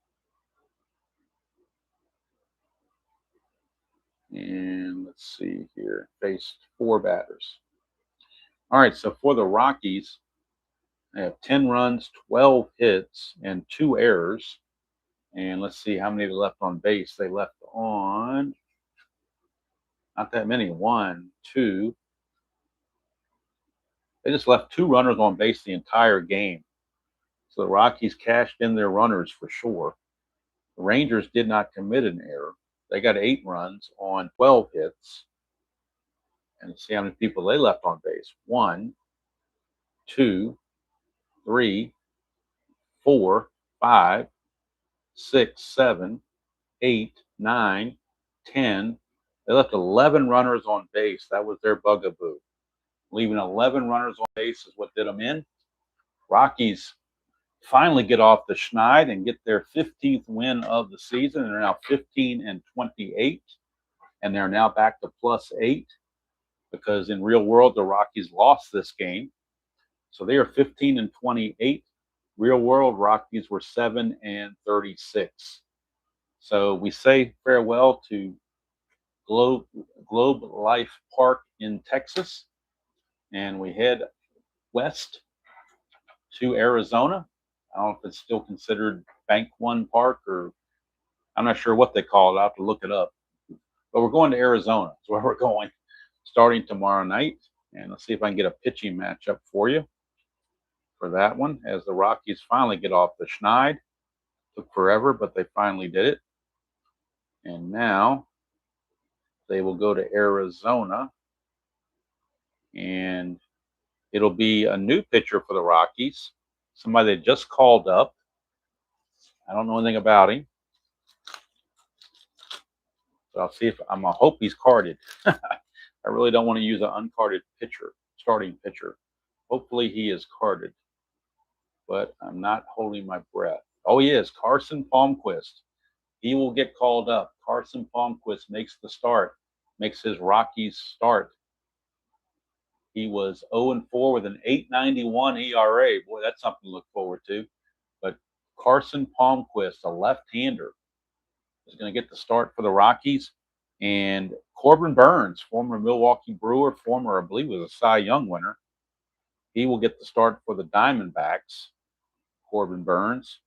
And let's see here, faced 4 batters. All right, so for the Rockies, they have 10 runs, 12 hits, and 2 errors. And let's see how many they left on base. They left on not that many. 1, 2. They just left 2 runners on base the entire game. So the Rockies cashed in their runners for sure. The Rangers did not commit an error. They got 8 runs on 12 hits. And see how many people they left on base. 1, 2, 3, 4, 5, 6, 7, 8, 9, 10. They left 11 runners on base. That was their bugaboo. Leaving 11 runners on base is what did them in. Rockies finally get off the schneid and get their 15th win of the season. They're now 15-28, and they're now back to +8 because in real world, the Rockies lost this game. So they are 15-28. Real world, Rockies were 7-36. So we say farewell to Globe Life Park in Texas, and we head west to Arizona. I don't know if it's still considered Bank One Park, or I'm not sure what they call it. I'll have to look it up. But we're going to Arizona. That's where we're going, starting tomorrow night. And let's see if I can get a pitching matchup for you for that one, as the Rockies finally get off the schneid. Took forever, but they finally did it. And now they will go to Arizona, and it'll be a new pitcher for the Rockies, somebody that just called up. I don't know anything about him, but I'll see if I hope he's carded. I really don't want to use an uncarded pitcher, starting pitcher. Hopefully he is carded, but I'm not holding my breath. Oh, he is. Carson Palmquist. He will get called up. Carson Palmquist makes the start, makes his Rockies start. He was 0-4 with an 8.91 ERA. Boy, that's something to look forward to. But Carson Palmquist, a left-hander, is going to get the start for the Rockies. And Corbin Burns, former Milwaukee Brewer, former, I believe, was a Cy Young winner. He will get the start for the Diamondbacks. Corbin Burns.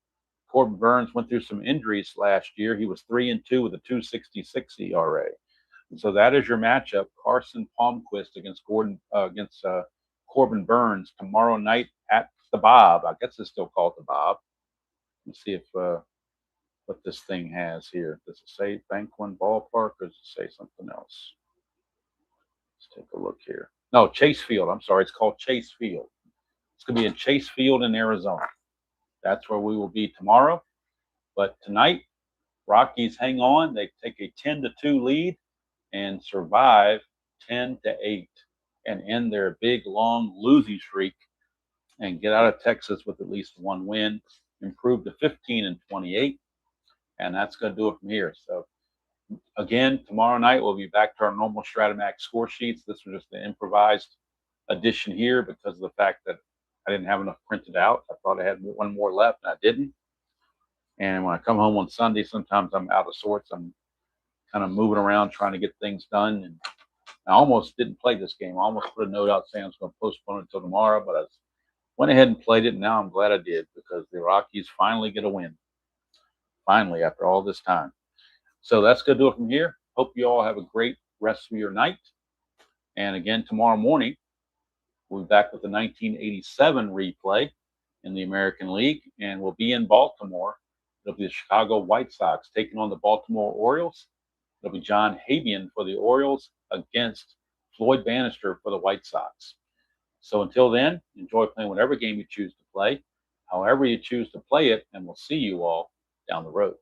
Corbin Burns went through some injuries last year. He was 3-2 with a 2.66 ERA. So that is your matchup: Carson Palmquist against Corbin Burns tomorrow night at the Bob. I guess it's still called the Bob. Let's see if what this thing has here. Does it say Bank One Ballpark, or does it say something else? Let's take a look here. No, Chase Field. I'm sorry, it's called Chase Field. It's going to be in Chase Field in Arizona. That's where we will be tomorrow. But tonight, Rockies hang on. They take a 10-2 lead and survive 10-8 and end their big, long losing streak and get out of Texas with at least 1 win, improve to 15-28, and that's going to do it from here. So again, tomorrow night we'll be back to our normal Strat-O-Matic score sheets. This was just an improvised edition here because of the fact that I didn't have enough printed out. I thought I had 1 more left, and I didn't. And when I come home on Sunday, sometimes I'm out of sorts. I'm kind of moving around trying to get things done. And I almost didn't play this game. I almost put a note out saying I was going to postpone it until tomorrow, but I was Went ahead and played it, and now I'm glad I did because the Rockies finally get a win. Finally, after all this time. So that's going to do it from here. Hope you all have a great rest of your night. And again, tomorrow morning, we'll be back with the 1987 replay in the American League, and we'll be in Baltimore. It'll be the Chicago White Sox taking on the Baltimore Orioles. It'll be John Habian for the Orioles against Floyd Bannister for the White Sox. So until then, enjoy playing whatever game you choose to play, however you choose to play it, and we'll see you all down the road.